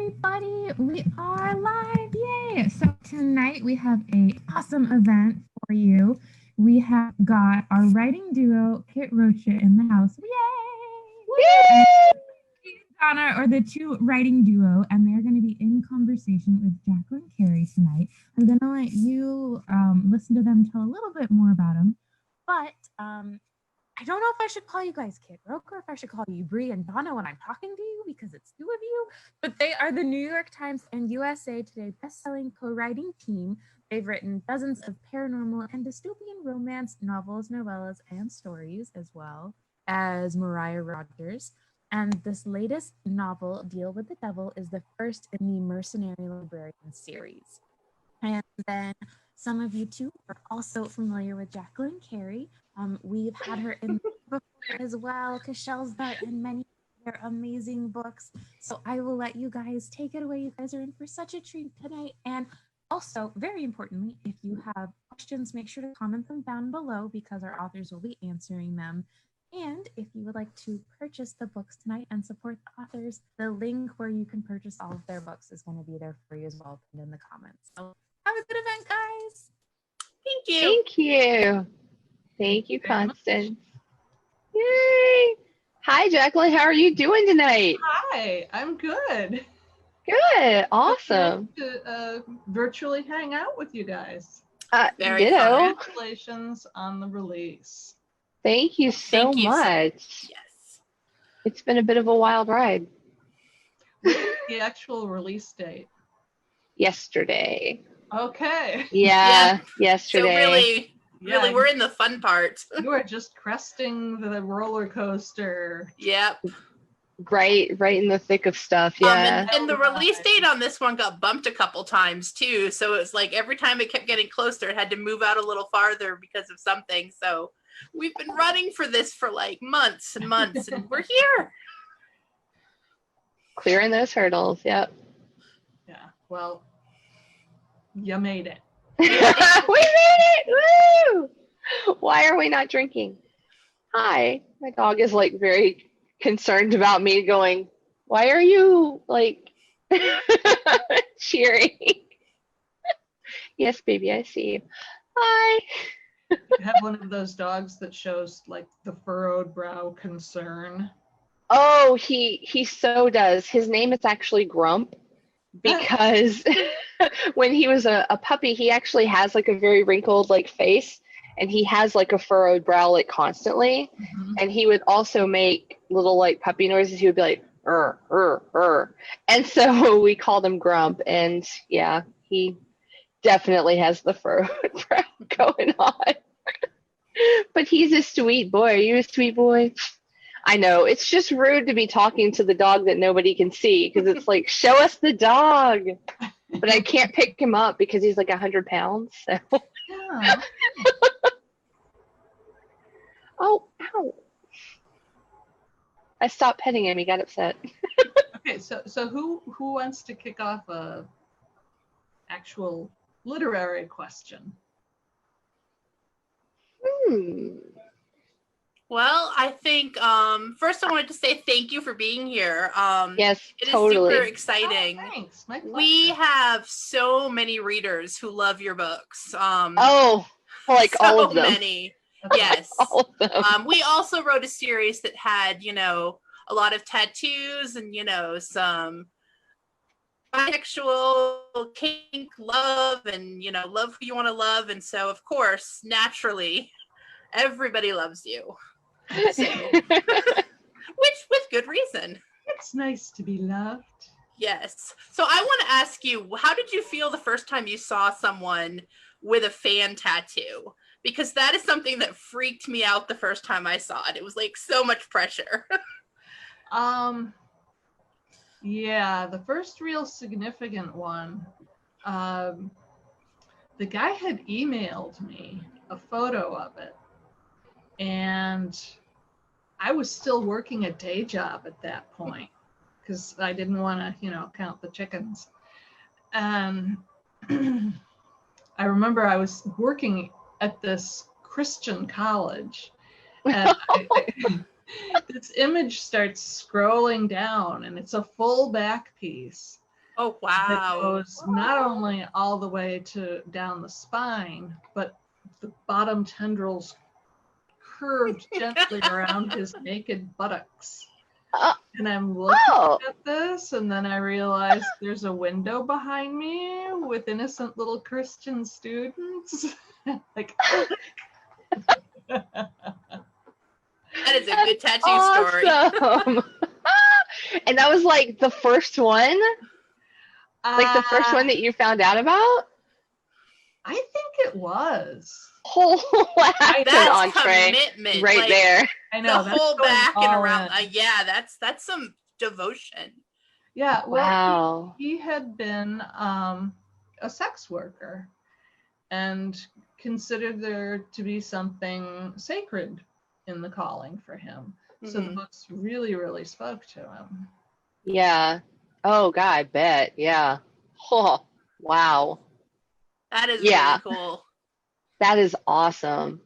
everybody. We are live. Yay. So tonight we have an awesome event for you. We have got our writing duo, Kit Rocha, in the house. Yay! Yay! And Donna are the two writing duo, and they're going to be in conversation with Jacqueline Carey tonight. I'm going to let you listen to them tell a little bit more about them. But I don't know if I should call you guys Kit Rocha or if I should call you Bree and Donna when I'm talking to you because it's two of you. But they are the New York Times and USA Today bestselling co-writing team. They've written dozens of paranormal and dystopian romance novels, novellas, and stories, as well as Moira Rogers. And this latest novel, Deal with the Devil, is the first in the Mercenary Librarians series. And then some of you too are also familiar with Jacqueline Carey. We've had her in before as well, Cashel's Nut, and many other amazing books. So I will let you guys take it away. You guys are in for such a treat tonight. And also, very importantly, if you have questions, make sure to comment them down below because our authors will be answering them. And if you would like to purchase the books tonight and support the authors, the link where you can purchase all of their books is going to be there for you as well, pinned in the comments. So have a good event, guys. Thank you. Thank you. Thank you, Constance. Yay! Hi, Jacqueline. How are you doing tonight? Hi, I'm good. Good. Awesome. To virtually hang out with you guys. Ditto. Congratulations on the release. Thank you so much. Yes. It's been a bit of a wild ride. What's the actual release date? Yesterday. Okay. Yeah. Yesterday. So really, we're in the fun part. You are just cresting the roller coaster. Yep. Right in the thick of stuff. Yeah. And the release date on this one got bumped a couple times too. So it's like every time it kept getting closer, it had to move out a little farther because of something. So we've been running for this for like months and months, and we're here. Clearing those hurdles. Yep. Yeah. Well, you made it. We made it! Woo! Why are we not drinking? Hi. My dog is like very concerned about me going, why are you like cheering? Yes, baby, I see you. Hi. You have one of those dogs that shows like the furrowed brow concern. Oh, he so does. His name is actually Grump because when he was a puppy, he actually has like a very wrinkled like face, and he has like a furrowed brow like constantly. Mm-hmm. And he would also make little like puppy noises. He would be like and so we called him Grump. And yeah, he definitely has the furrowed brow going on. But he's a sweet boy. Are you a sweet boy? I know, it's just rude to be talking to the dog that nobody can see because it's like, show us the dog. But I can't pick him up because he's like 100 pounds. So. Yeah. Oh, ow. I stopped petting him. He got upset. Okay, so who wants to kick off a actual literary question? Well, I think first I wanted to say thank you for being here. Yes, it totally. is super exciting. Oh, thanks. My pleasure. We have so many readers who love your books. All of them. Many. Yes. All of them. We also wrote a series that had, a lot of tattoos and, some bisexual kink love and, love who you want to love. And so, of course, naturally, everybody loves you. So, which with good reason. It's nice to be loved. Yes. So I want to ask you, how did you feel the first time you saw someone with a fan tattoo? Because that is something that freaked me out the first time I saw it. It was like so much pressure. Yeah, the first real significant one, the guy had emailed me a photo of it. And I was still working a day job at that point because I didn't want to, count the chickens. And I remember I was working at this Christian college, and this image starts scrolling down, and it's a full back piece. Oh, that wow. goes not only all the way to down the spine, but the bottom tendrils curved gently around his naked buttocks. And I'm looking at this, and then I realize there's a window behind me with innocent little Christian students. Like, That is a good tattoo story. Awesome. And that was like the first one? Like the first one that you found out about? I think it was. Whole That's entree commitment. right like, there. I know. The whole back and around. In. Yeah, that's some devotion. Yeah. Well, Wow. he had been a sex worker and considered there to be something sacred in the calling for him. Mm-hmm. So the books really, really spoke to him. Yeah. Oh, God, I bet. Yeah. Oh, wow. That is really cool. That is awesome.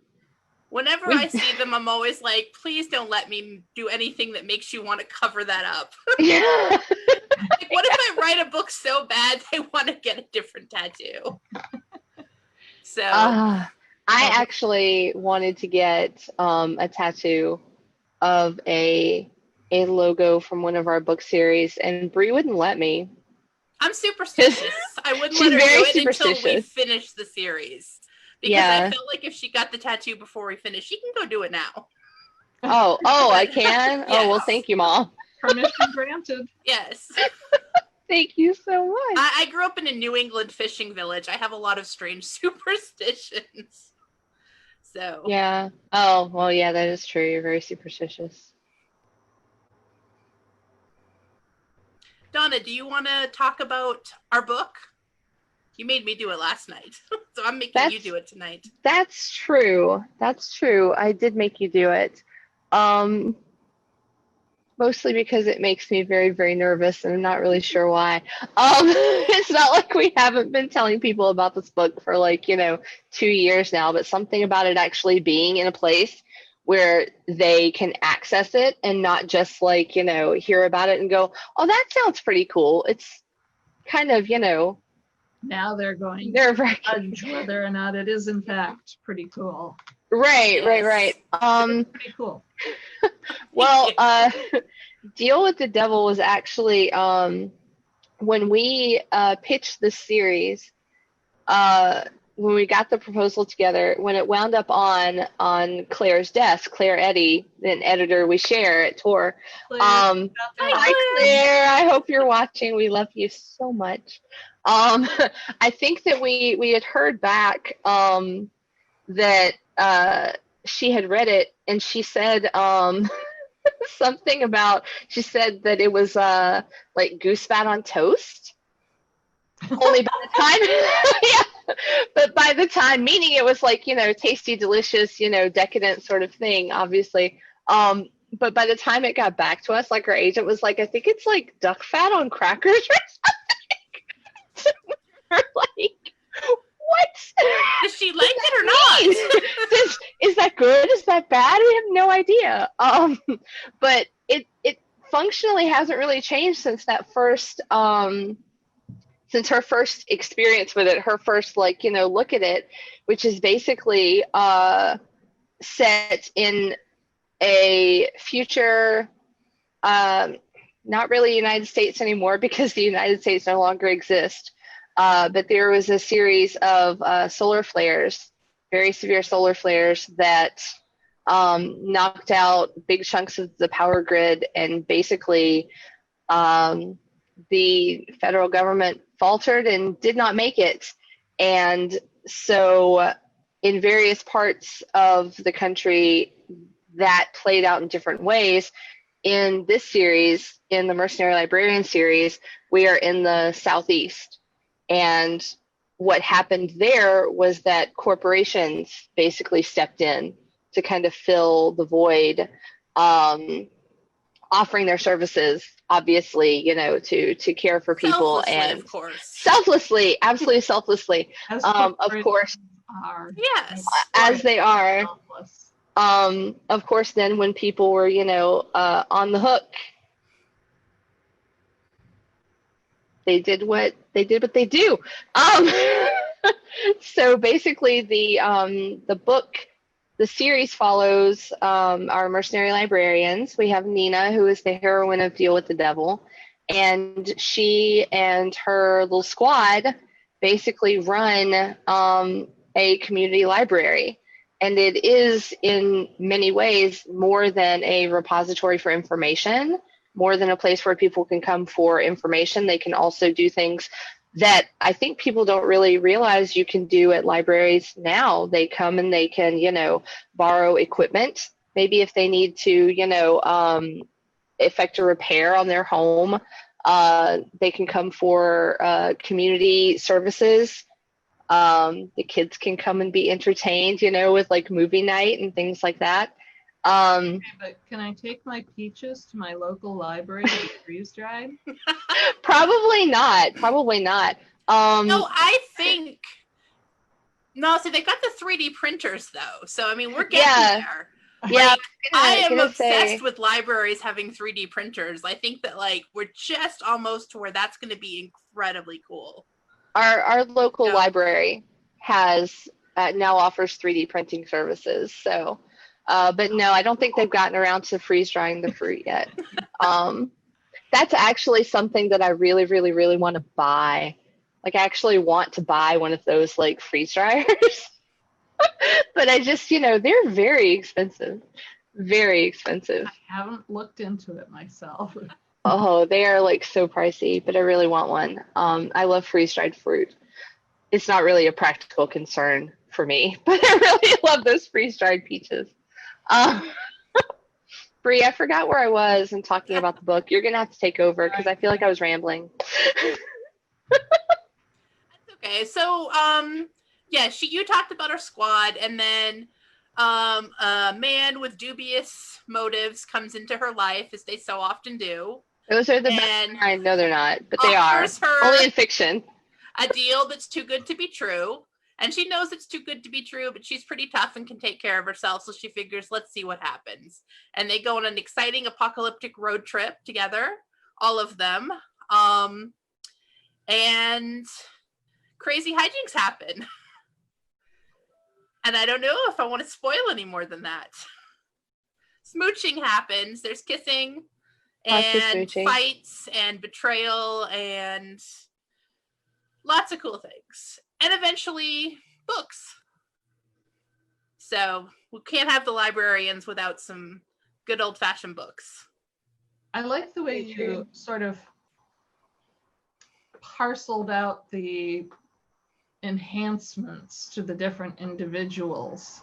Whenever I see them, I'm always like, please don't let me do anything that makes you want to cover that up. Yeah. Like, what if I write a book so bad they want to get a different tattoo? So I actually wanted to get a tattoo of a logo from one of our book series, and Bree wouldn't let me. I'm superstitious. I wouldn't let her do it until we finish the series. Because I felt like if she got the tattoo before we finish, she can go do it now. Oh, I can? Yes. Oh, well, thank you, Mom. Permission granted. Yes. Thank you so much. I grew up in a New England fishing village. I have a lot of strange superstitions. So. Yeah. Oh, well, yeah, that is true. You're very superstitious. Donna, do you want to talk about our book? You made me do it last night, so I'm making you do it tonight. That's true. That's true. I did make you do it. Mostly because it makes me very, very nervous, and I'm not really sure why. It's not like we haven't been telling people about this book for 2 years now, but something about it actually being in a place where they can access it and not just hear about it and go, oh, that sounds pretty cool. It's kind of, now they're going to judge whether or not it is in fact pretty cool. Right, yes. right. Pretty cool. Well, Deal with the Devil was actually when we pitched the series, when we got the proposal together, when it wound up on Claire's desk, Claire Eddy, an editor we share at Tor. Hi, Claire. I hope you're watching. We love you so much. I think that we had heard back that she had read it, and she said something about, she said that it was like goose fat on toast. Only by the time, yeah, but by the time, meaning it was tasty, delicious, decadent sort of thing, obviously. But by the time it got back to us, our agent was like, I think it's duck fat on crackers or something. We're like, what? Does she like it or not? Is that good? Is that bad? We have no idea. But it functionally hasn't really changed since that first since her first experience with it, her first look at it, which is basically set in a future, not really United States anymore because the United States no longer exists. But there was a series of solar flares, very severe solar flares that knocked out big chunks of the power grid, and basically the federal government faltered and did not make it. And so in various parts of the country, that played out in different ways. In this series, in the Mercenary Librarian series, we are in the Southeast. And what happened there was that corporations basically stepped in to kind of fill the void, offering their services, obviously, to care for people, and of course, selflessly, absolutely selflessly, of course, yes, as they are. Of course, then when people were, on the hook, they did what they do. So basically, the series follows our mercenary librarians. We have Nina, who is the heroine of Deal with the Devil, and she and her little squad basically run a community library. And it is in many ways more than a repository for information, more than a place where people can come for information. They can also do things that I think people don't really realize you can do at libraries now. They come and they can, borrow equipment. Maybe if they need to, effect a repair on their home, they can come for community services. The kids can come and be entertained, with like movie night and things like that. Okay, but can I take my peaches to my local library to be freeze dried? Probably not. No, I think. No, see, they've got the 3D printers though, so I mean, we're getting there. Yeah, I am obsessed with libraries having 3D printers. I think that we're just almost to where that's going to be incredibly cool. Our local library has now offers 3D printing services. So, but no, I don't think they've gotten around to freeze drying the fruit yet. That's actually something that I really, really, really want to buy. I actually want to buy one of those freeze dryers. But I just, they're very expensive. Very expensive. I haven't looked into it myself. Oh, they are so pricey, but I really want one. I love freeze-dried fruit. It's not really a practical concern for me, but I really love those freeze-dried peaches. Bree, I forgot where I was in talking about the book. You're going to have to take over because I feel like I was rambling. That's okay. So, you talked about our squad, and then a man with dubious motives comes into her life, as they so often do. Those are the best kind. No, they're not, but they are. Only in fiction. A deal that's too good to be true. And she knows it's too good to be true, but she's pretty tough and can take care of herself. So she figures, let's see what happens. And they go on an exciting apocalyptic road trip together, all of them. And crazy hijinks happen. And I don't know if I want to spoil any more than that. Smooching happens. There's kissing and fights and betrayal and lots of cool things. And eventually, books. So we can't have the librarians without some good old-fashioned books. I like the way you sort of parceled out the enhancements to the different individuals,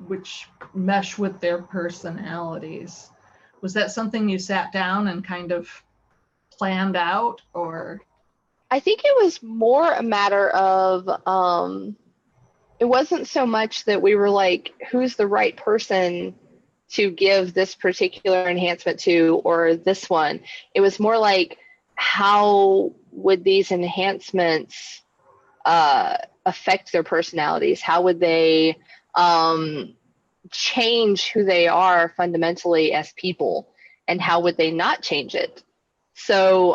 which mesh with their personalities. Was that something you sat down and kind of planned out, or? I think it was more a matter of, it wasn't so much that we were who's the right person to give this particular enhancement to, or this one. It was more how would these enhancements affect their personalities? How would they change who they are fundamentally as people? And how would they not change it? So,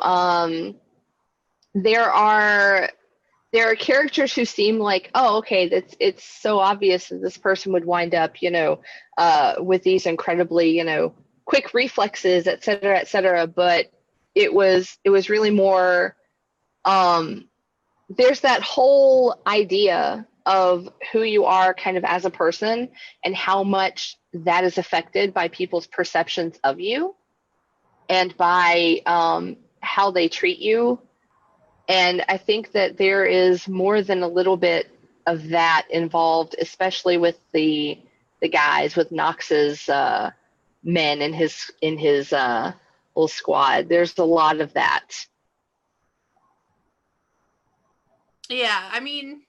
there are characters who seem it's so obvious that this person would wind up, with these incredibly, quick reflexes, et cetera, but it was really more, there's that whole idea of who you are kind of as a person and how much that is affected by people's perceptions of you and by how they treat you. And I think that there is more than a little bit of that involved, especially with the guys, with Knox's men in his little squad. There's a lot of that. Yeah, I mean,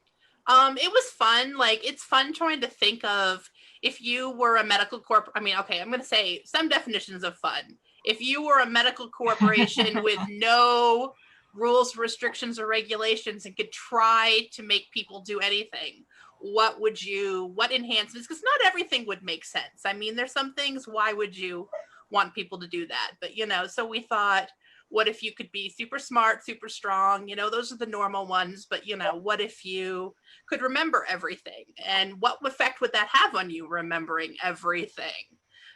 it was fun. It's fun trying to think of if you were a medical corp. I mean, okay, I'm going to say some definitions of fun. If you were a medical corporation with no rules, restrictions, or regulations and could try to make people do anything, what enhancements? Because not everything would make sense. I mean, there's some things, why would you want people to do that? But, so we thought, What if you could be super smart, super strong? You know, those are the normal ones. But, you know, what if you could remember everything? And what effect would that have on you, remembering everything?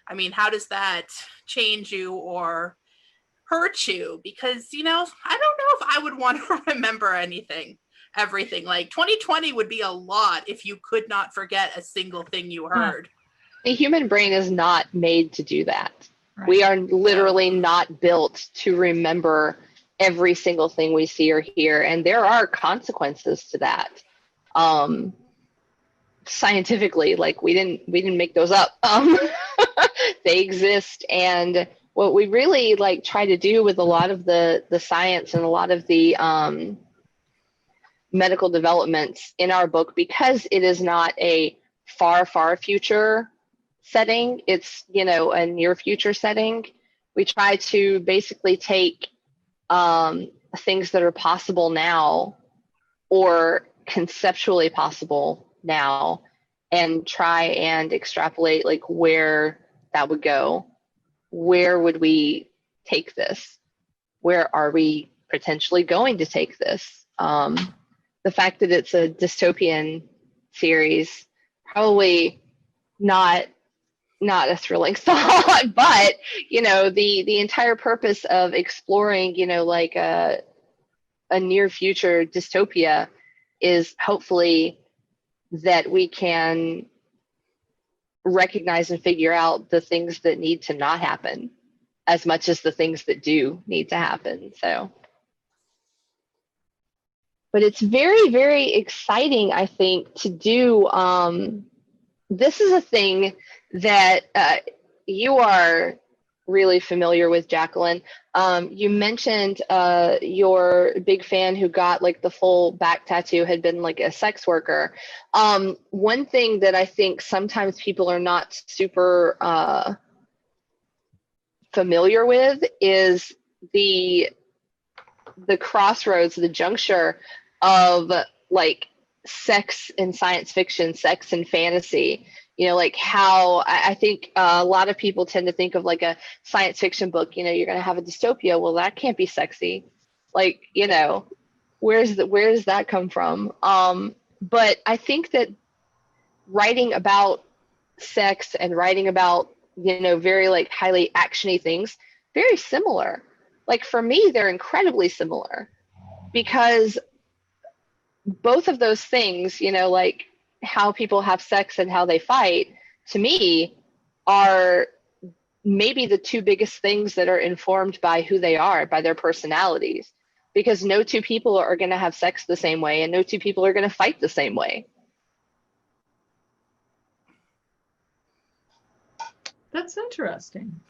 I mean, how does that change you or hurt you? Because, you know, I don't know if I would want to remember everything. Like 2020 would be a lot if you could not forget a single thing you heard. The human brain is not made to do that. Right. We are literally not built to remember every single thing we see or hear, and there are consequences to that. Scientifically, like we didn't make those up. They exist, and what we really like try to do with a lot of the science and a lot of the medical developments in our book, because it is not a far future setting, it's, you know, a near future setting. We try to basically take things that are possible now or conceptually possible now and try and extrapolate like where that would go. Where would we take this? Where are we potentially going to take this? The fact that it's a dystopian series, probably not a thrilling thought, but, you know, the entire purpose of exploring, you know, like a near future dystopia is hopefully that we can recognize and figure out the things that need to not happen as much as the things that do need to happen. So, but it's very, very exciting, I think, to do. This is a thing that you are really familiar with, Jacqueline. You mentioned your big fan who got like the full back tattoo had been like a sex worker. One thing that I think sometimes people are not super familiar with is the crossroads, the juncture of like sex in science fiction, sex and fantasy. You know, like how I think a lot of people tend to think of like a science fiction book, you know, you're going to have a dystopia. Well, that can't be sexy. Like, you know, where does that come from? But I think that writing about sex and writing about, you know, very like highly actiony things, very similar. Like for me, they're incredibly similar because both of those things, you know, like how people have sex and how they fight, to me, are maybe the two biggest things that are informed by who they are, by their personalities. Because no two people are going to have sex the same way, and no two people are going to fight the same way. That's interesting.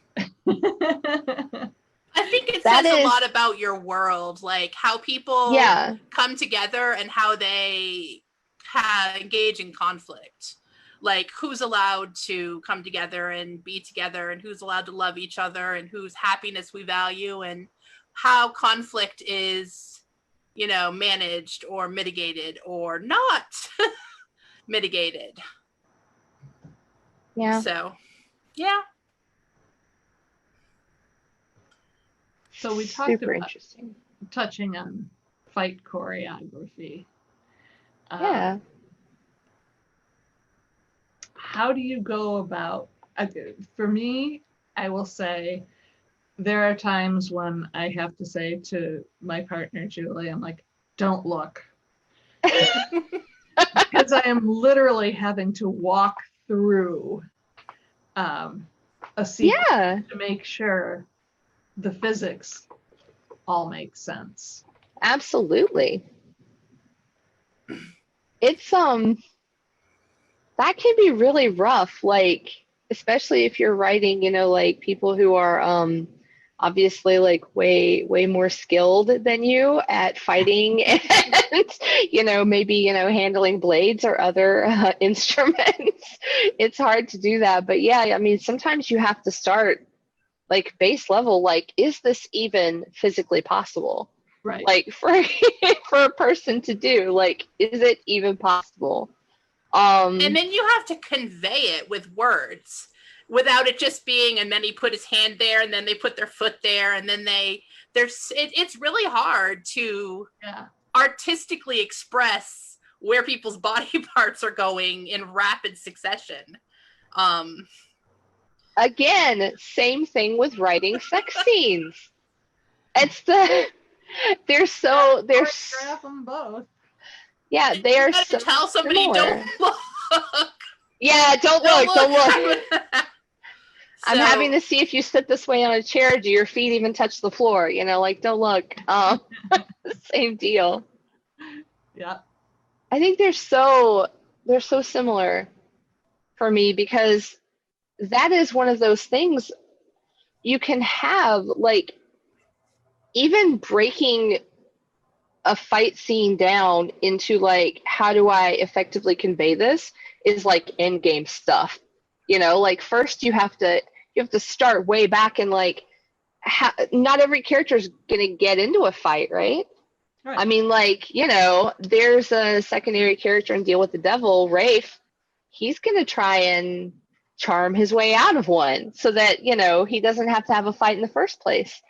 I think it says a lot about your world, like how people come together and how they engage in conflict. Like who's allowed to come together and be together, and who's allowed to love each other, and whose happiness we value, and how conflict is, you know, managed or mitigated or not mitigated. Yeah. So, yeah. So we talked Super about interesting. touching on fight choreography. Yeah. How do you go about, for me, I will say there are times when I have to say to my partner, Julie, I'm like, don't look. Because I am literally having to walk through a sequence to make sure the physics all make sense. Absolutely. It's that can be really rough, like especially if you're writing, you know, like people who are obviously like way more skilled than you at fighting and, you know, maybe, you know, handling blades or other instruments. It's hard to do that. But yeah, I mean, sometimes you have to start like base level, like, is this even physically possible? Right. Like for a person to do, like, is it even possible? And then you have to convey it with words without it just being, and then he put his hand there and then they put their foot there and then it's really hard to artistically express where people's body parts are going in rapid succession. Again, same thing with writing sex scenes. Grab them both. Yeah, they are so tell somebody similar. don't look. Yeah, don't look. I'm So- having to see if you sit this way on a chair. Do your feet even touch the floor? You know, like, don't look. Same deal. Yeah. I think they're so similar for me, because that is one of those things you can have, like, even breaking a fight scene down into, like, how do I effectively convey this is like end game stuff. You know, like, first you have to start way back and, like, not every character is going to get into a fight, right? I mean, like, you know, there's a secondary character in Deal with the Devil, Rafe. He's going to try and charm his way out of one so that, you know, he doesn't have to have a fight in the first place.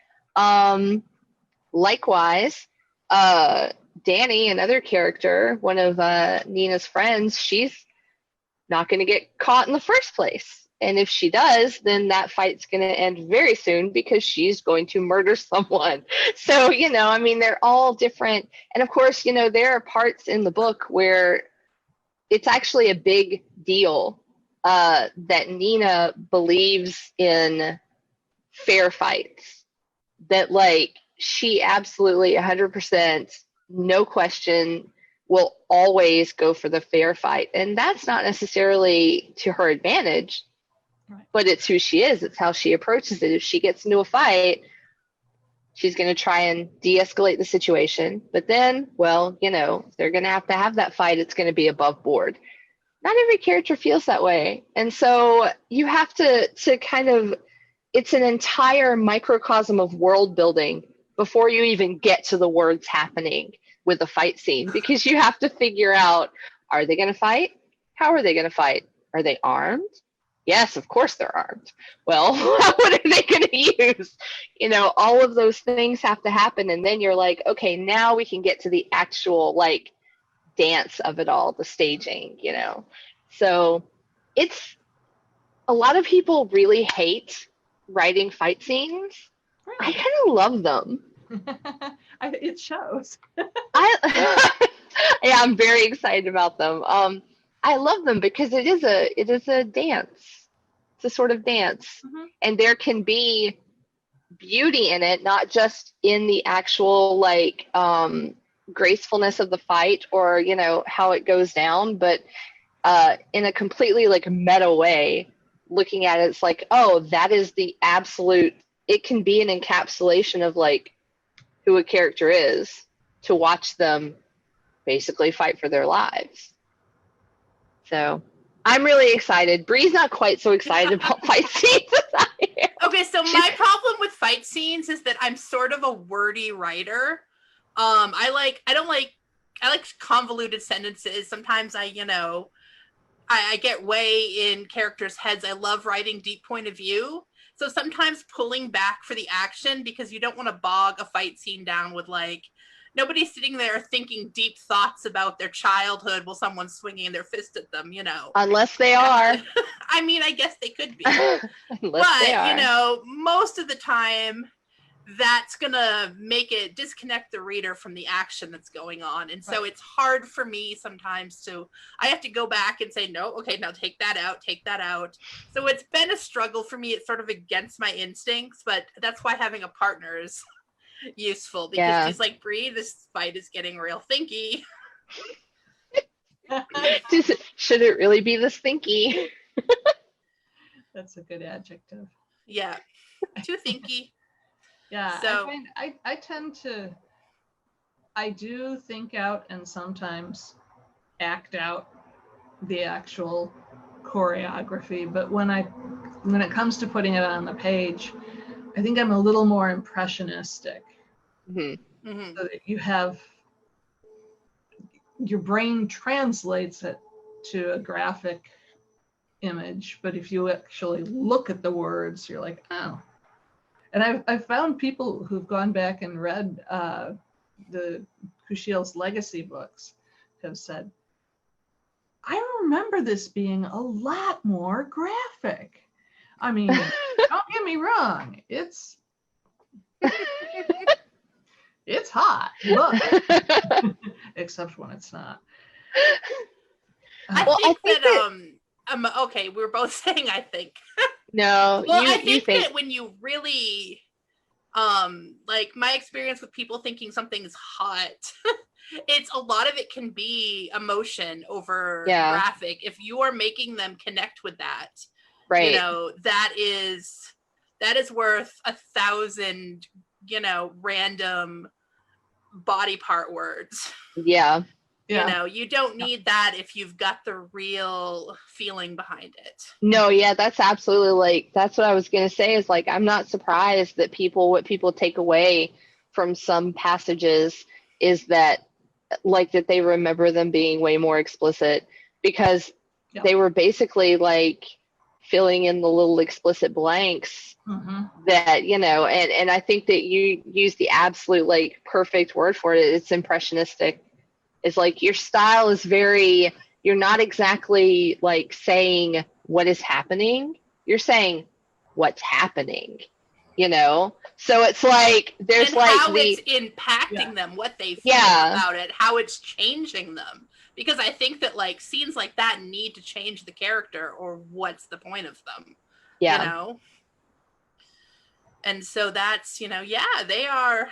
Likewise, Danny, another character, one of Nina's friends, she's not going to get caught in the first place. And if she does, then that fight's going to end very soon because she's going to murder someone. So, you know, I mean, they're all different. And of course, you know, there are parts in the book where it's actually a big deal that Nina believes in fair fights. That, like, she absolutely 100%, no question, will always go for the fair fight. And that's not necessarily to her advantage. Right. But it's who she is. It's how she approaches it. If she gets into a fight, she's going to try and de-escalate the situation. But then, well, you know, if they're going to have that fight, it's going to be above board. Not every character feels that way. And so you have to kind of, it's an entire microcosm of world building before you even get to the words happening with a fight scene, because you have to figure out, are they going to fight? How are they going to fight? Are they armed? Yes, of course they're armed. Well, what are they going to use? You know, all of those things have to happen. And then you're like, okay, now we can get to the actual, like, dance of it all, the staging, you know. So it's, a lot of people really hate writing fight scenes. Right. I kind of love them. It shows. Yeah, I'm very excited about them. I love them because it is a dance. It's a sort of dance. Mm-hmm. And there can be beauty in it, not just in the actual, like, gracefulness of the fight or, you know, how it goes down, but in a completely, like, meta way, looking at it, it's like, oh, that is the absolute, it can be an encapsulation of, like, who a character is, to watch them basically fight for their lives. So I'm really excited. Bree's not quite so excited about fight scenes as I am. Okay, so my problem with fight scenes is that I'm sort of a wordy writer. I like convoluted sentences. Sometimes I get way in characters' heads. I love writing deep point of view. So sometimes pulling back for the action, because you don't want to bog a fight scene down with, like, nobody's sitting there thinking deep thoughts about their childhood while someone's swinging their fist at them, you know. Unless they are. I mean, I guess they could be. Unless they are. You know, most of the time, that's going to make it disconnect the reader from the action that's going on. And so it's hard for me sometimes I have to go back and say, no, okay, now take that out. So it's been a struggle for me. It's sort of against my instincts, but that's why having a partner is useful, because she's like, Bree, this fight is getting real thinky. Should it really be this thinky? That's a good adjective. Yeah, too thinky. Yeah, so I do think out and sometimes act out the actual choreography, but when it comes to putting it on the page, I think I'm a little more impressionistic. Mm-hmm. Mm-hmm. So that you have, your brain translates it to a graphic image, but if you actually look at the words, you're like, oh. And I've found people who've gone back and read the Kushiel's legacy books have said, I remember this being a lot more graphic. I mean, don't get me wrong, it's hot, look. Except when it's not. I think that okay, we're both saying I think. No, well, you I think think that when you really like my experience with people thinking something's hot, it's a lot of it can be emotion over graphic. If you are making them connect with that, right, you know, that is worth 1,000, you know, random body part words. Yeah. You know, you don't need that if you've got the real feeling behind it. No, yeah, that's absolutely, like, that's what I was going to say is, like, I'm not surprised that what people take away from some passages is that, like, that they remember them being way more explicit because they were basically, like, filling in the little explicit blanks that, you know, and I think that you use the absolute, like, perfect word for it. It's impressionistic. It's like your style is very, you're not exactly like saying what is happening. You're saying what's happening, you know? So it's like, there's and like how it's impacting them, what they feel about it, how it's changing them. Because I think that like scenes like that need to change the character or what's the point of them, you know? And so that's, you know, they are.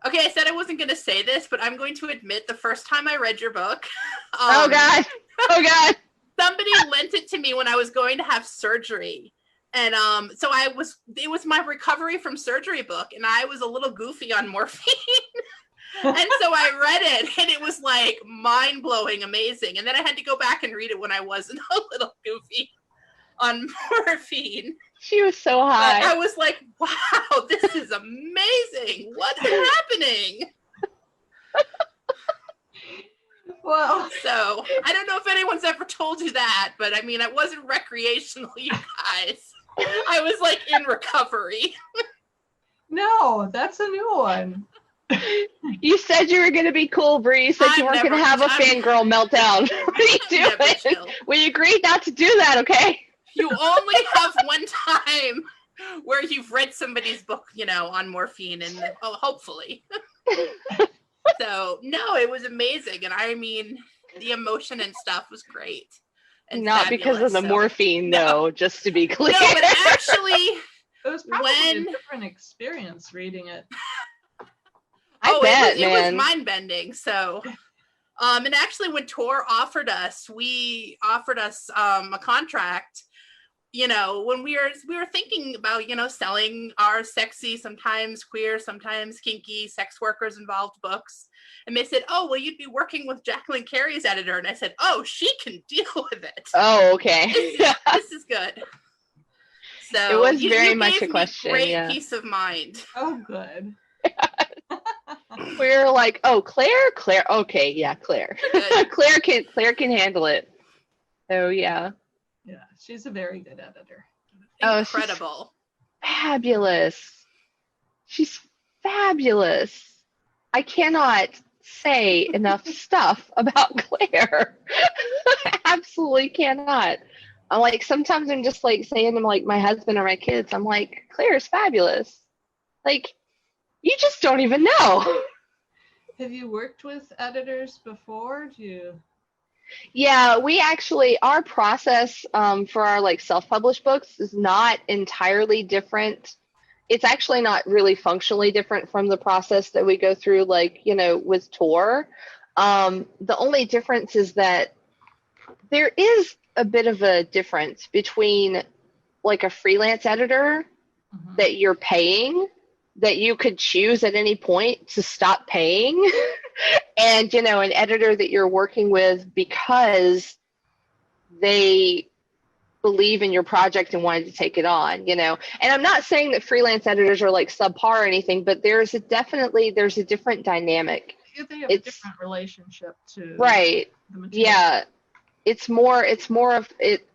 Okay, I said I wasn't going to say this, but I'm going to admit the first time I read your book. Oh, God. Somebody lent it to me when I was going to have surgery. And so it was my recovery from surgery book, and I was a little goofy on morphine. And so I read it, and it was like mind-blowing, amazing. And then I had to go back and read it when I wasn't a little goofy on morphine. She was so high. But I was like, wow, this is amazing. What's happening? Well, so I don't know if anyone's ever told you that, but I mean, it wasn't recreational, you guys. I was like in recovery. No, that's a new one. You said you were going to be cool, Bree. You said you weren't going to have a fangirl meltdown. What are you doing? We agreed not to do that, okay? You only have one time where you've read somebody's book, you know, on morphine, and hopefully. So, no, it was amazing. And I mean, the emotion and stuff was great. And not fabulous, because of the morphine, no, just to be clear. No, but actually, it was probably a different experience reading it. I bet, it was mind-bending. So, and actually when Tor offered us a contract, you know, when we were thinking about, you know, selling our sexy, sometimes queer, sometimes kinky sex workers involved books. And they said, oh, well, you'd be working with Jacqueline Carey's editor. And I said, oh, she can deal with it. Oh, okay. This is good. So it was very much a question. Great peace of mind. Oh, good. We're like, oh, Claire. Okay, yeah, Claire. Claire can handle it. So yeah. Yeah, she's a very good editor. Incredible. She's fabulous. I cannot say enough stuff about Claire. I absolutely cannot. I'm like, sometimes I'm just like saying to like my husband or my kids, I'm like, Claire's fabulous. Like, you just don't even know. Have you worked with editors before? Yeah, we actually, our process for our like self-published books is not entirely different. It's actually not really functionally different from the process that we go through, like, you know, with Tor. The only difference is that there is a bit of a difference between like a freelance editor that you're paying, that you could choose at any point to stop paying, and, you know, an editor that you're working with because they believe in your project and wanted to take it on, you know. And I'm not saying that freelance editors are like subpar or anything, but there's a different dynamic. They have a different relationship to right. the material. Yeah. it's more of it.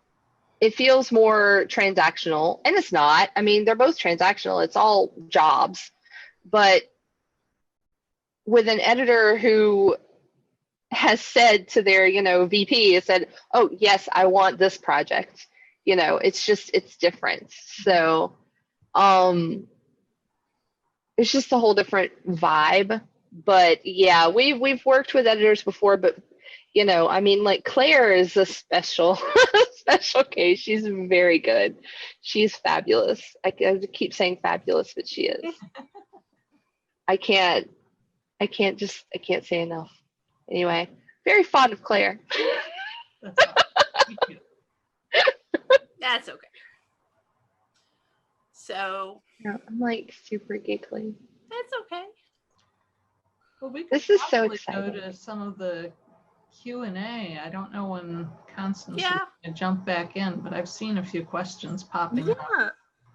It feels more transactional, and it's not. I mean, they're both transactional. It's all jobs, but with an editor who has said to their, VP has said, "Oh, yes, I want this project." It's different. So, it's just a whole different vibe. But yeah, we've worked with editors before, but I mean, like Claire is a special special case. She's very good. She's fabulous. I keep saying fabulous, but she is. I can't say enough. Anyway, very fond of Claire. That's awesome. Me too. That's okay. So Yeah, I'm like super giggly. that's okay. Well, we could This is so probably go exciting. to some of the Q&A. I don't know when Constance is Yeah. going to jump back in, but I've seen a few questions popping up. Yeah,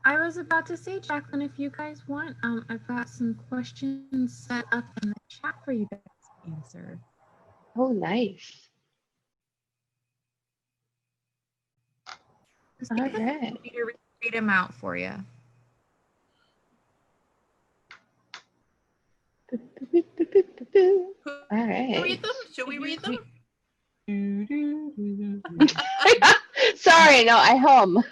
I was about to say, Jacqueline, if you guys want, I've got some questions set up in the chat for you guys to answer. Oh, nice. Just All take a right. minute to read them out for you. All right. Read them? Should we read them? Sorry, no, I hum.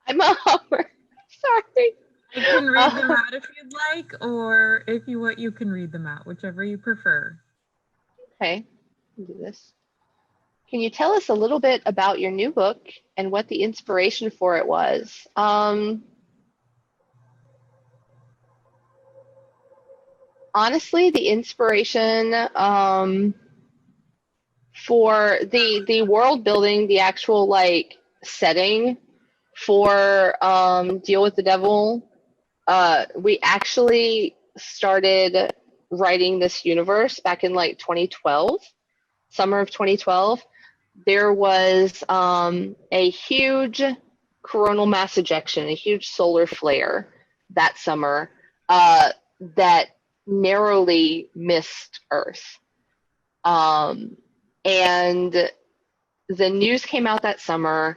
I'm a hummer. Sorry. I can read them out if you'd like, or if you want, you can read them out, whichever you prefer. Okay, I'll do this. Can you tell us a little bit about your new book and what the inspiration for it was? Honestly, the inspiration for the world building, the actual like setting for Deal with the Devil, we actually started writing this universe back in like 2012, summer of 2012. There was a huge coronal mass ejection, a huge solar flare that summer that narrowly missed Earth. And the news came out that summer,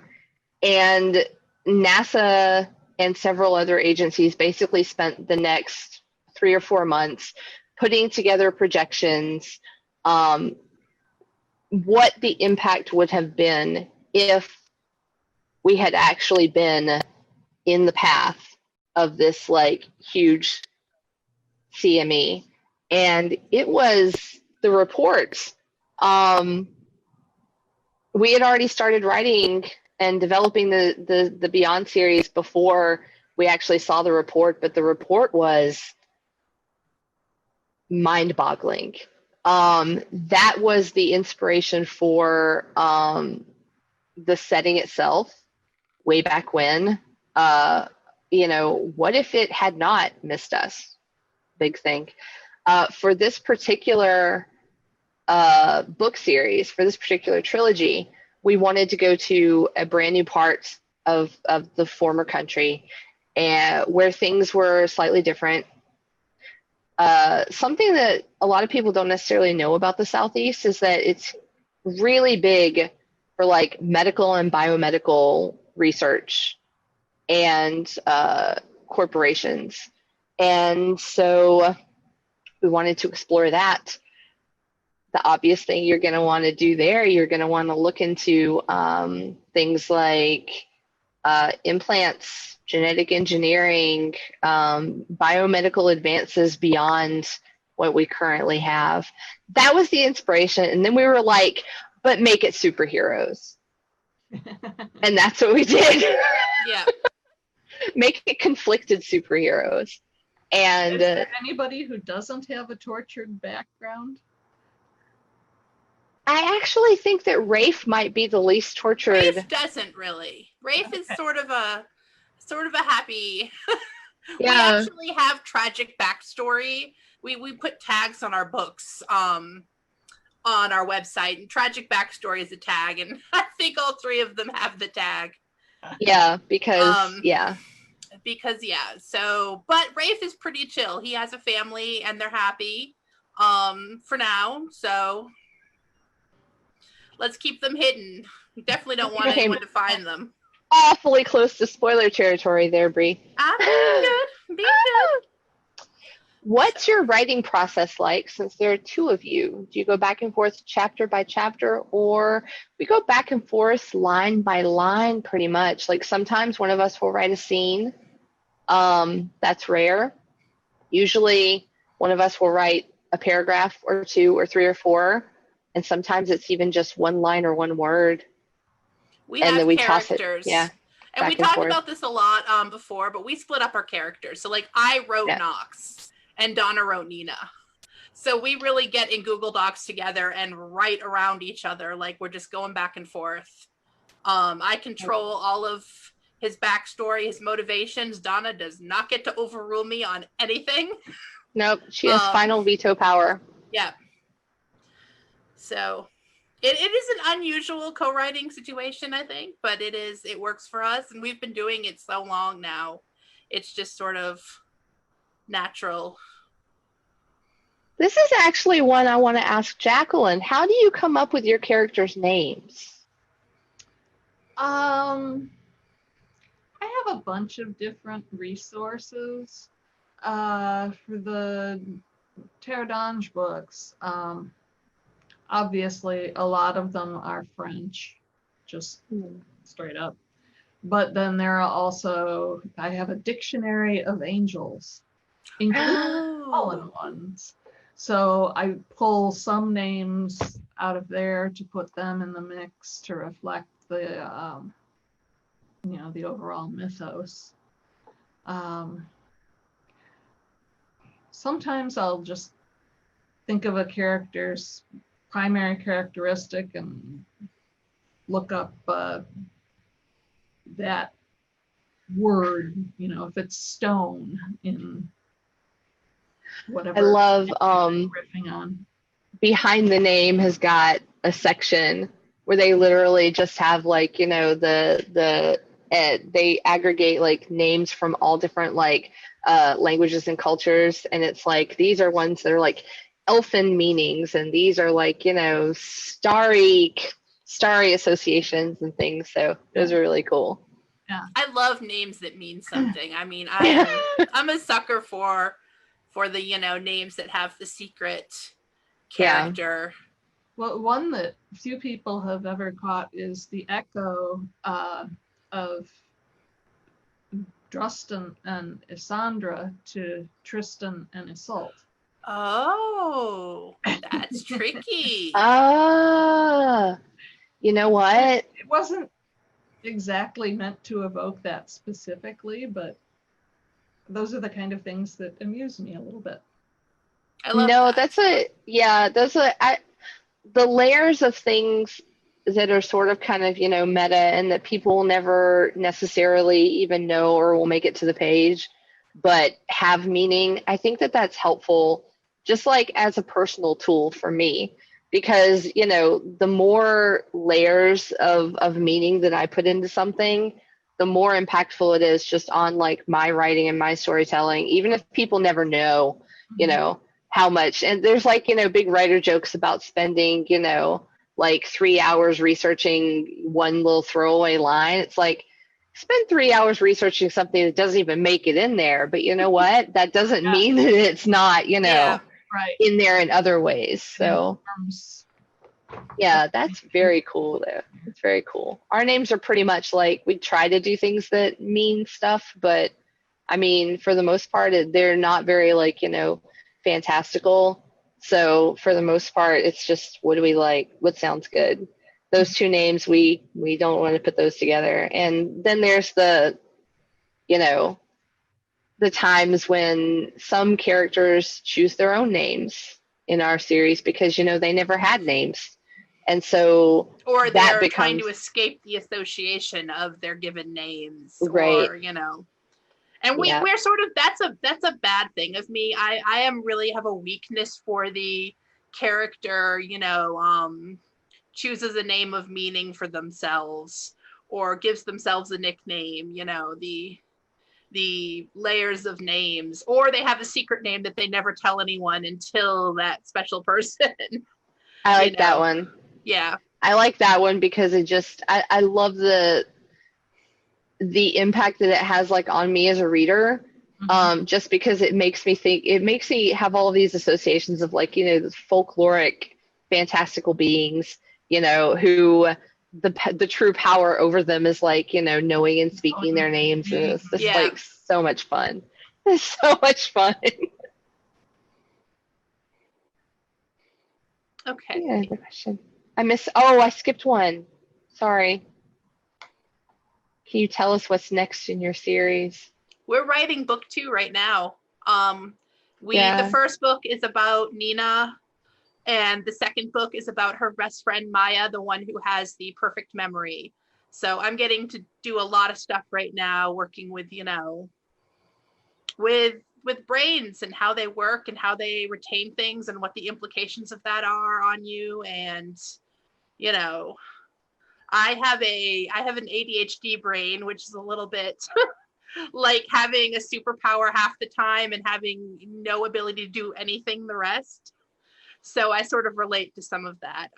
and NASA and several other agencies basically spent the next 3 or 4 months putting together projections, what the impact would have been if we had actually been in the path of this like huge CME. And it was the reports. We had already started writing and developing the Beyond series before we actually saw the report, but the report was mind-boggling. That was the inspiration for the setting itself way back when. What if it had not missed us? Big thing. For this particular book series, for this particular trilogy, we wanted to go to a brand new part of the former country, and where things were slightly different. Something that a lot of people don't necessarily know about the Southeast is that it's really big for like medical and biomedical research and corporations. And so we wanted to explore that. The obvious thing you're going to want to do there, you're going to want to look into things like implants, genetic engineering, biomedical advances beyond what we currently have. That was the inspiration. And then we were like, but make it superheroes. And that's what we did. Yeah. Make it conflicted superheroes. And Is there anybody who doesn't have a tortured background? I actually think that Rafe might be the least tortured. Rafe doesn't really. Rafe is sort of a happy. Yeah. We actually have tragic backstory. We put tags on our books on our website, and tragic backstory is a tag, and I think all 3 of them have the tag. Yeah, because so, but Rafe is pretty chill. He has a family and they're happy for now. So let's keep them hidden. We definitely don't want anyone to find them. Awfully close to spoiler territory there, Bree. I'm being good. Being good. What's your writing process like, since there are two of you? Do you go back and forth chapter by chapter, or we go back and forth line by line pretty much? Like sometimes one of us will write a scene. That's rare. Usually one of us will write a paragraph or two or three or four, and sometimes it's even just one line or one word. We And have then we characters. toss it. Yeah. And we back and talked forth. about this a lot before, but we split up our characters. So like I wrote Knox and Donna wrote Nina. So we really get in Google Docs together and write around each other. Like we're just going back and forth. I control all of his backstory, his motivations. Donna does not get to overrule me on anything. Nope. She has final veto power. Yeah. So it is an unusual co-writing situation, I think, but it works for us, and we've been doing it so long now. It's just sort of natural. This is actually one I want to ask Jacqueline. How do you come up with your characters' names? I have a bunch of different resources for the Terre books. Obviously, a lot of them are French, just straight up. But then there are also, I have a dictionary of angels, including fallen ones. So I pull some names out of there to put them in the mix to reflect the, the overall mythos. Sometimes I'll just think of a character's primary characteristic and look up that word, if it's stone in whatever. I love riffing on. Behind the Name has got a section where they literally just have like, they aggregate like names from all different like languages and cultures, and it's like these are ones that are like elfin meanings, and these are like starry associations and things. So those are really cool. Yeah, I love names that mean something. I mean, I'm a sucker for the names that have the secret character. Yeah. Well, one that few people have ever caught is the echo of Drustan and Isandra to Tristan and Isolde. Oh, that's tricky. You know what? It wasn't exactly meant to evoke that specifically, but those are the kind of things that amuse me a little bit. I love that. The layers of things that are sort of kind of, meta and that people will never necessarily even know or will make it to the page, but have meaning. I think that that's helpful, just like as a personal tool for me, because, the more layers of meaning that I put into something, the more impactful it is just on like my writing and my storytelling, even if people never know, how much. And there's like, big writer jokes about spending, like 3 hours researching one little throwaway line. It's like, spend 3 hours researching something that doesn't even make it in there. But you know what? That doesn't mean that it's not, in there in other ways. So yeah, that's very cool though. It's very cool. Our names are pretty much like, we try to do things that mean stuff, but I mean, for the most part, they're not very like, fantastical. So for the most part, it's just, what do we like? What sounds good? Those two names, we don't want to put those together. And then there's the times when some characters choose their own names in our series because, they never had names. And so or they're trying to escape the association of their given names, right. Or, and we're sort of, that's a bad thing of me. I really have a weakness for the character, chooses a name of meaning for themselves or gives themselves a nickname, the layers of names, or they have a secret name that they never tell anyone until that special person. I like that one. Yeah. I like that one because it just I love the impact that it has like on me as a reader. Just because it makes me have all of these associations of like, the folkloric fantastical beings, who the true power over them is like, knowing and speaking their names. And it's just like so much fun. It's so much fun. Okay. Yeah, the question. I skipped one. Sorry. Can you tell us what's next in your series? We're writing book 2 right now. Yeah. The first book is about Nina, and the second book is about her best friend Maya, the one who has the perfect memory. So I'm getting to do a lot of stuff right now, working with, with brains and how they work and how they retain things and what the implications of that are on you. And, I have an ADHD brain, which is a little bit like having a superpower half the time and having no ability to do anything the rest. So I sort of relate to some of that.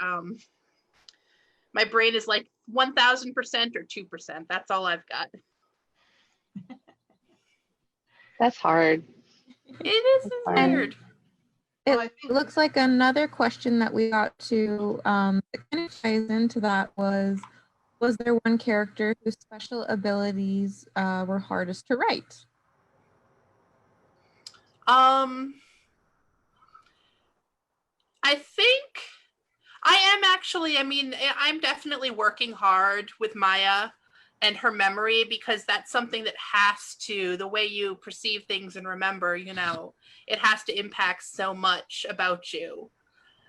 My brain is like 1000% or 2%. That's all I've got. That's hard. It is weird. It looks like another question that we got to that kind of ties into that was there one character whose special abilities were hardest to write? I think I am actually, I'm definitely working hard with Maya and her memory, because that's something that has to, the way you perceive things and remember, it has to impact so much about you.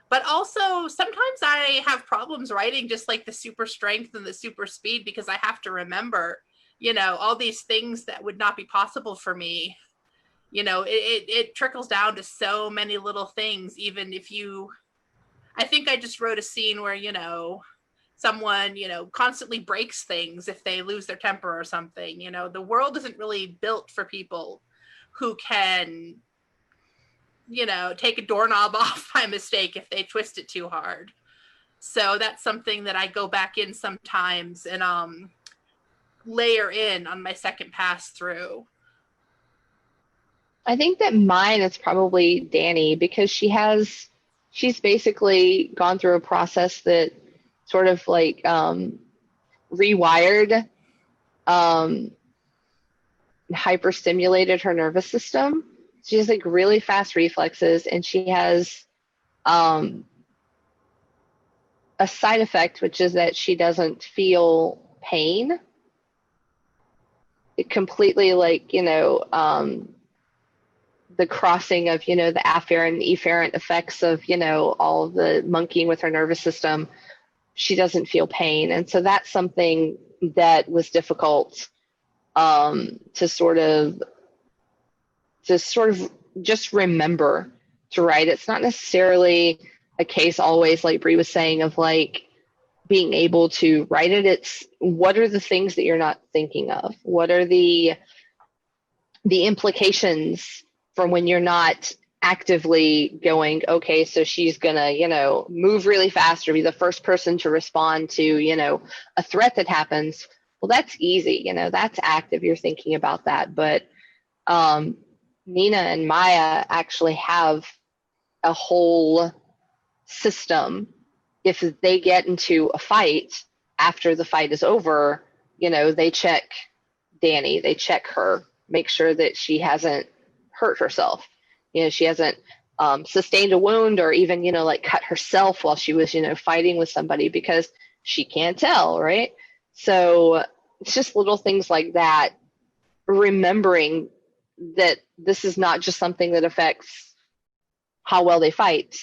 But also sometimes I have problems writing just like the super strength and the super speed, because I have to remember, all these things that would not be possible for me. It trickles down to so many little things. Even if I think I just wrote a scene where, someone, constantly breaks things if they lose their temper or something. The world isn't really built for people who can, take a doorknob off by mistake if they twist it too hard. So that's something that I go back in sometimes and layer in on my second pass through. I think that mine is probably Danny, because she's basically gone through a process that sort of like rewired, hyperstimulated her nervous system. She has like really fast reflexes, and she has a side effect, which is that she doesn't feel pain. It completely like, the crossing of, the afferent and efferent effects of, all of the monkeying with her nervous system. She doesn't feel pain. And so that's something that was difficult to sort of just remember to write. It's not necessarily a case always, like Bree was saying, of like being able to write it. It's what are the things that you're not thinking of? What are the implications from when you're not actively going, okay, so she's gonna, move really fast or be the first person to respond to, a threat that happens. Well, that's easy, that's active. You're thinking about that. But Nina and Maya actually have a whole system. If they get into a fight, after the fight is over, they check Danny, they check her, make sure that she hasn't hurt herself. She hasn't sustained a wound or even, like cut herself while she was, fighting with somebody, because she can't tell, right? So it's just little things like that, remembering that this is not just something that affects how well they fight.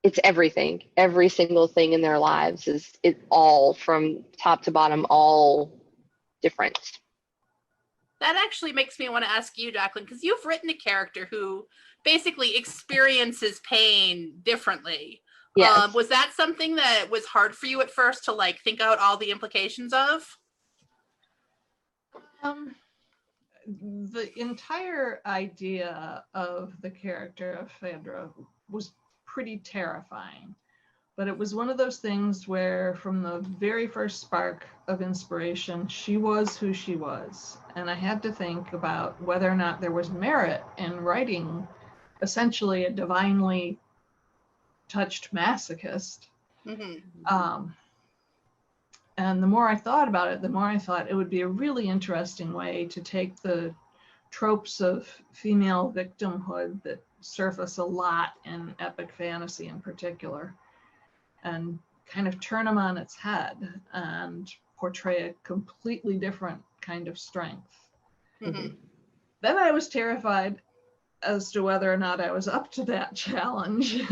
It's everything. Every single thing in their lives is all from top to bottom, all different. That actually makes me want to ask you, Jacqueline, because you've written a character who basically experiences pain differently. Yes. Was that something that was hard for you at first to like think out all the implications of? The entire idea of the character of Phaedra was pretty terrifying. But it was one of those things where from the very first spark of inspiration, she was who she was. And I had to think about whether or not there was merit in writing essentially a divinely touched masochist. Mm-hmm. And the more I thought about it, the more I thought it would be a really interesting way to take the tropes of female victimhood that surface a lot in epic fantasy in particular, and kind of turn them on its head and portray a completely different kind of strength. Mm-hmm. Then I was terrified as to whether or not I was up to that challenge.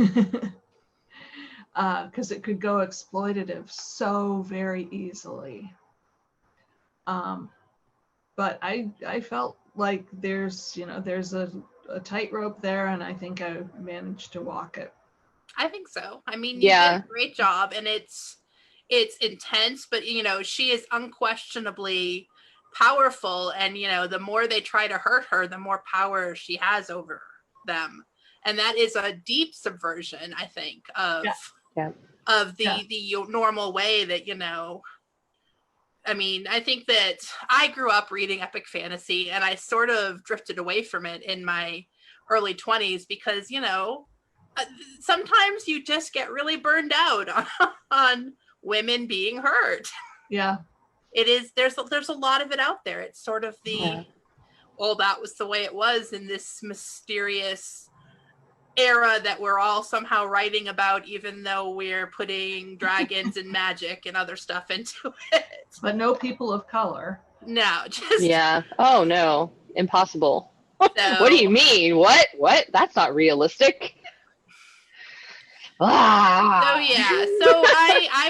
Because it could go exploitative so very easily. But I felt like there's a tightrope there, and I think I managed to walk it. I think so. I mean, you did a great job, and it's intense, but she is unquestionably powerful, and the more they try to hurt her, the more power she has over them, and that is a deep subversion, I think, of the normal way that I mean, I think that I grew up reading epic fantasy, and I sort of drifted away from it in my early 20s because sometimes you just get really burned out on women being hurt. Yeah. It is, there's a lot of it out there. It's sort of that was the way it was in this mysterious era that we're all somehow writing about, even though we're putting dragons and magic and other stuff into it. But no people of color. No, just Oh no, impossible. So, what do you mean? What? That's not realistic. So I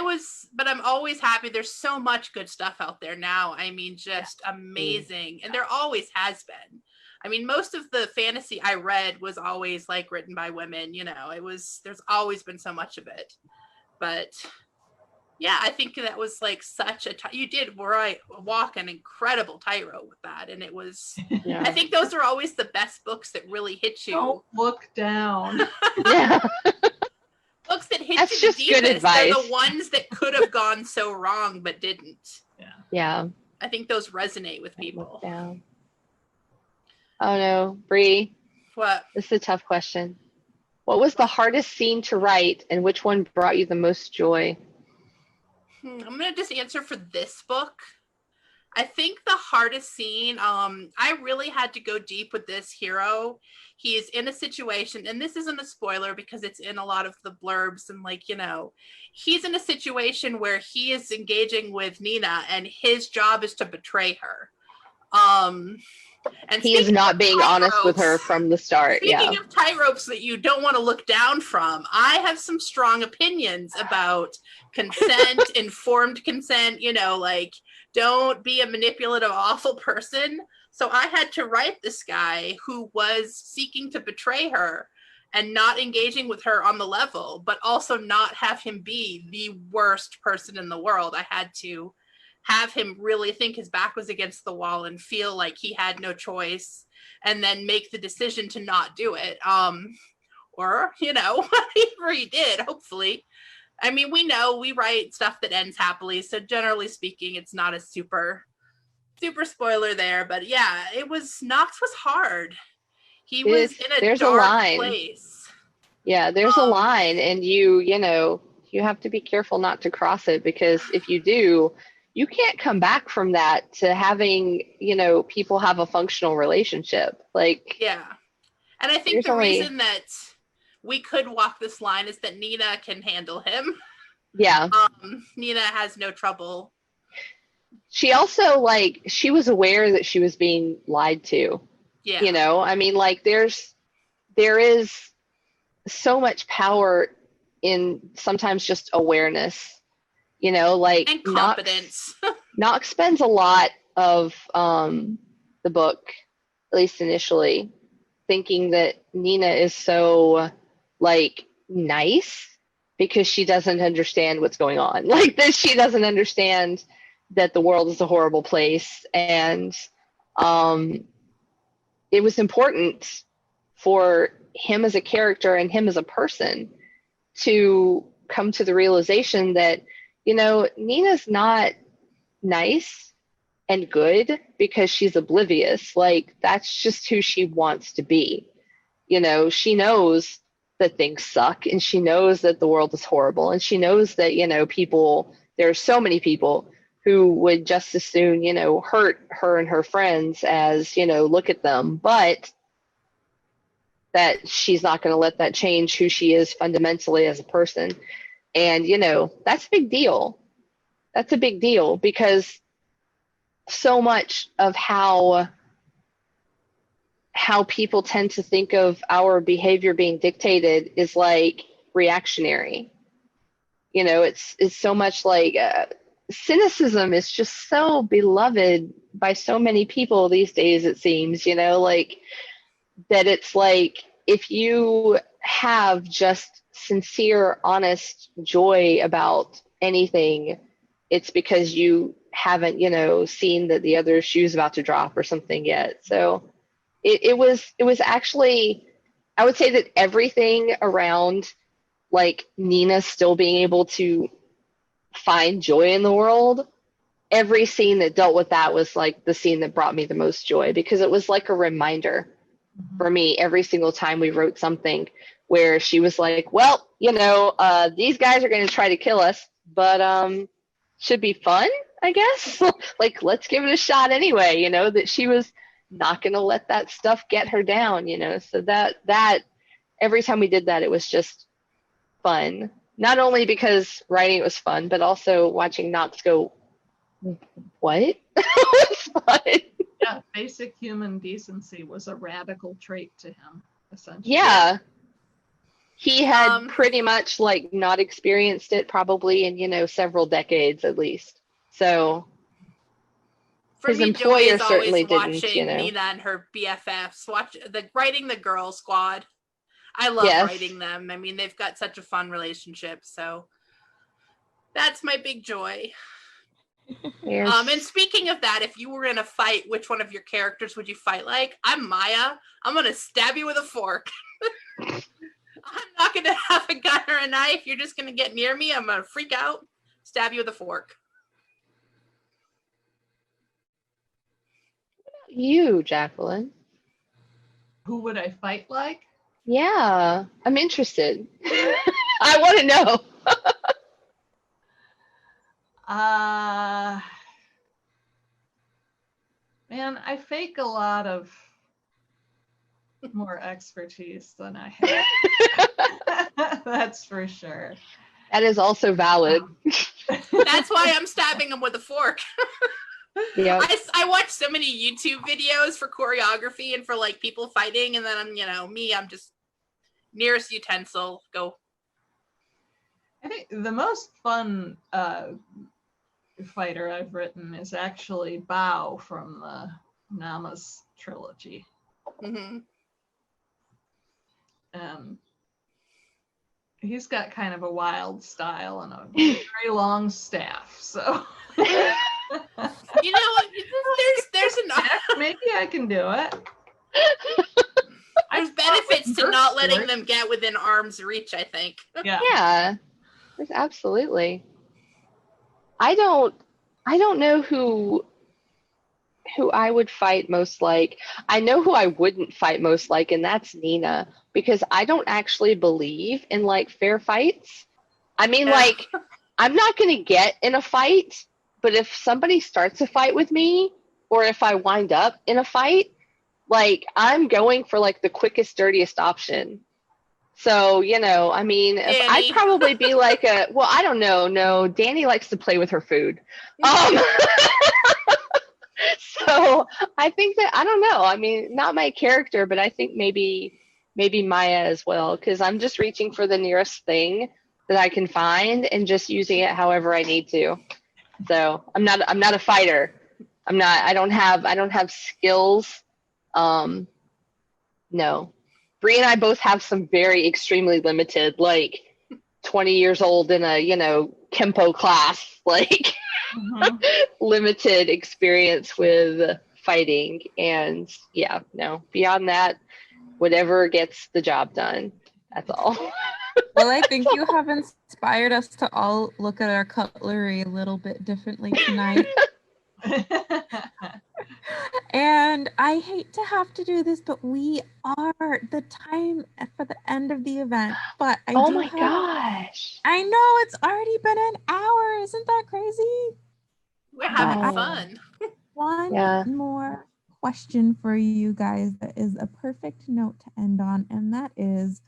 was, but I'm always happy. There's so much good stuff out there now. I mean, just amazing. And there always has been. I mean, most of the fantasy I read was always like written by women, there's always been so much of it. But yeah, I think that was like such you did walk an incredible tightrope with that. And it was, I think those are always the best books that really hit you. Don't look down. Books that hit That's you just the deepest, good advice. they're the ones that could have gone so wrong but didn't. Yeah. I think those resonate with people. Oh no, Bree. What? This is a tough question. What was the hardest scene to write, and which one brought you the most joy? I'm gonna just answer for this book. I think the hardest scene, I really had to go deep with this hero. He is in a situation, and this isn't a spoiler because it's in a lot of the blurbs, and he's in a situation where he is engaging with Nina, and his job is to betray her. And he is not being honest with her from the start. Speaking of tightropes that you don't want to look down from, I have some strong opinions about consent, informed consent, don't be a manipulative, awful person. So I had to write this guy who was seeking to betray her and not engaging with her on the level, but also not have him be the worst person in the world. I had to have him really think his back was against the wall and feel like he had no choice, and then make the decision to not do it. Or, whatever he did, hopefully. I mean, we write stuff that ends happily. So generally speaking, it's not a super spoiler there, but yeah, Knox was hard. He was in a dark place. Yeah, there's a line, and you have to be careful not to cross it, because if you do, you can't come back from that to having, people have a functional relationship. And I think the reason that we could walk this line is that Nina can handle him. Yeah. Nina has no trouble. She also, she was aware that she was being lied to. Yeah. I mean, there is so much power in sometimes just awareness. And competence. Knox spends a lot of the book, at least initially, thinking that Nina is so nice because she doesn't understand what's going on. That she doesn't understand that the world is a horrible place, and it was important for him as a character and him as a person to come to the realization that, Nina's not nice and good because she's oblivious. Like, that's just who she wants to be. She knows that things suck, and she knows that the world is horrible, and she knows that, there are so many people who would just as soon, hurt her and her friends as, look at them, but that she's not going to let that change who she is fundamentally as a person. And, that's a big deal. That's a big deal, because so much of how people tend to think of our behavior being dictated is like reactionary. It's so much like cynicism is just so beloved by so many people these days, it seems, like that it's like, if you have just sincere, honest joy about anything, it's because you haven't, seen that the other shoe's about to drop or something yet. So it was actually, I would say that everything around like Nina still being able to find joy in the world, every scene that dealt with that was like the scene that brought me the most joy, because it was like a reminder for me every single time we wrote something where she was like, well, these guys are going to try to kill us, but should be fun, I guess. Like, let's give it a shot anyway, that she was not going to let that stuff get her down, so that every time we did that, it was just fun. Not only because writing it was fun, but also watching Knox go, what? It was fun. Yeah, basic human decency was a radical trait to him, essentially. Yeah. He had pretty much like not experienced it probably in, several decades at least. So for his me, employer Joy is certainly always didn't, watching Nina and her BFFs, writing the Girl Squad. I love writing them. I mean, they've got such a fun relationship. So that's my big joy. Yes. And speaking of that, if you were in a fight, which one of your characters would you fight like? I'm Maya. I'm going to stab you with a fork. I'm not going to have a gun or a knife. You're just going to get near me. I'm going to freak out, stab you with a fork. You, Jacqueline. Who would I fight like? Yeah, I'm interested. I want to know. Man, I fake a lot of more expertise than I have. That's for sure. That is also valid. That's why I'm stabbing him with a fork. Yeah. I watch so many YouTube videos for choreography and for like people fighting, and then I'm just nearest utensil, go. I think the most fun fighter I've written is actually Bao from the Namas trilogy. Mm-hmm. He's got kind of a wild style and a very long staff, so you know what? There's enough. Maybe I can do it. There's benefits to not letting them get within arm's reach, I think. Yeah. There's absolutely. I don't know who I would fight most like. I know who I wouldn't fight most like, and that's Nina, because I don't actually believe in like fair fights. I mean, like, I'm not going to get in a fight, but if somebody starts a fight with me, or if I wind up in a fight, like, I'm going for like the quickest, dirtiest option. So, I mean, I'd probably be like I don't know. No, Danny likes to play with her food. So I think that, I don't know. I mean, not my character, but I think maybe Maya as well, because I'm just reaching for the nearest thing that I can find and just using it however I need to. So I'm not a fighter. I don't have skills. No. Bree and I both have some very extremely limited, like 20 years old in a, Kempo class, like limited experience with fighting. And yeah, no, beyond that, whatever gets the job done. That's all. Well, I think you have inspired us to all look at our cutlery a little bit differently tonight. And I hate to have to do this, but we are the time for the end of the event. But I Oh do my have, gosh. I know it's already been an hour. Isn't that crazy? We're having Oh. fun. One Yeah. more question for you guys that is a perfect note to end on, and that is,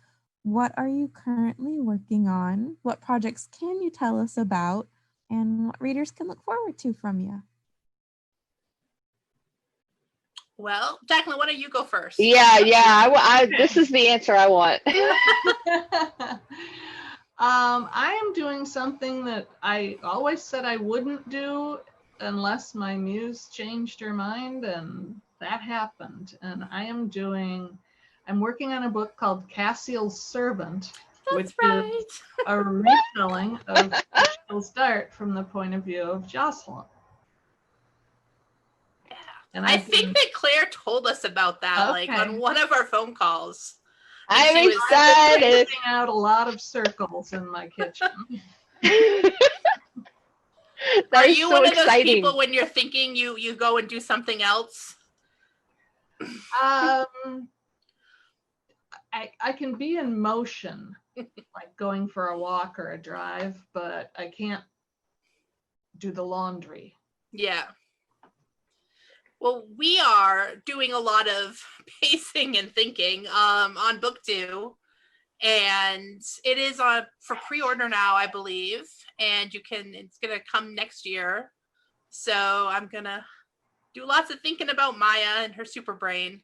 what are you currently working on? What projects can you tell us about? And what readers can look forward to from you? Well, Jacqueline, why don't you go first? Yeah. This is the answer I want. I am doing something that I always said I wouldn't do unless my muse changed her mind, and that happened. And I'm working on a book called Cassiel's Servant, which is a retelling of Cassiel's Dart from the point of view of Jocelyn. And I think that Claire told us about that, like on one of our phone calls. I'm I've excited. been putting out a lot of circles in my kitchen. Are you one of those people when you're thinking you go and do something else? I can be in motion, like going for a walk or a drive, but I can't do the laundry. Yeah. Well, we are doing a lot of pacing and thinking on book 2, and it is on for pre-order now, I believe, and it's gonna come next year. So I'm gonna do lots of thinking about Maya and her super brain.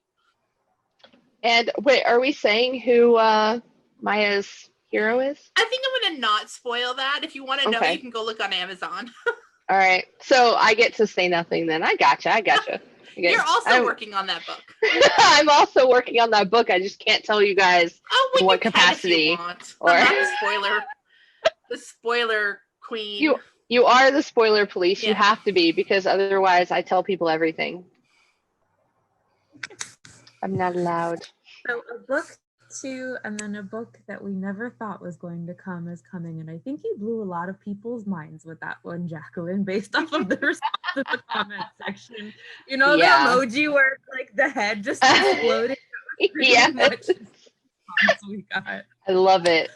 And wait, are we saying who Maya's hero is? I think I'm gonna not spoil that. If you want to know, Okay. you can go look on Amazon. All right. So I get to say nothing then. I gotcha. Okay. You're also working on that book. I'm also working on that book. I just can't tell you guys in what capacity. I'm not the spoiler queen. You are the spoiler police. Yeah. You have to be, because otherwise I tell people everything. I'm not allowed. So a book 2 and then a book that we never thought was going to come is coming, and I think you blew a lot of people's minds with that one, Jacqueline, based off of the response in the comment section. You know, the emoji where like the head just exploded. Yeah. We got. I love it.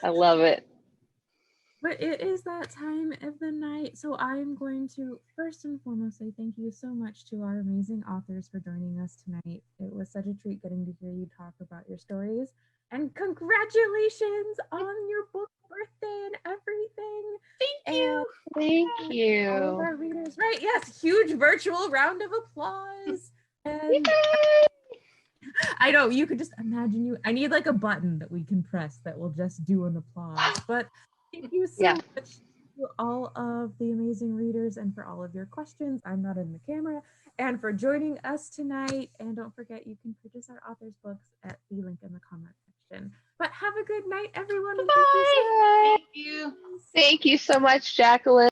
But it is that time of the night, so I am going to first and foremost say thank you so much to our amazing authors for joining us tonight. It was such a treat getting to hear you talk about your stories. And congratulations on your book birthday and everything. Thank you. All of our readers, right? Yes, huge virtual round of applause. And I know, you could just imagine I need like a button that we can press that will just do an applause. But thank you so much to all of the amazing readers and for all of your questions. I'm not in the camera. And for joining us tonight. And don't forget, you can purchase our authors' books at the link in the comment section. But have a good night, everyone. Bye. Thank you. Thank you so much, Jacqueline.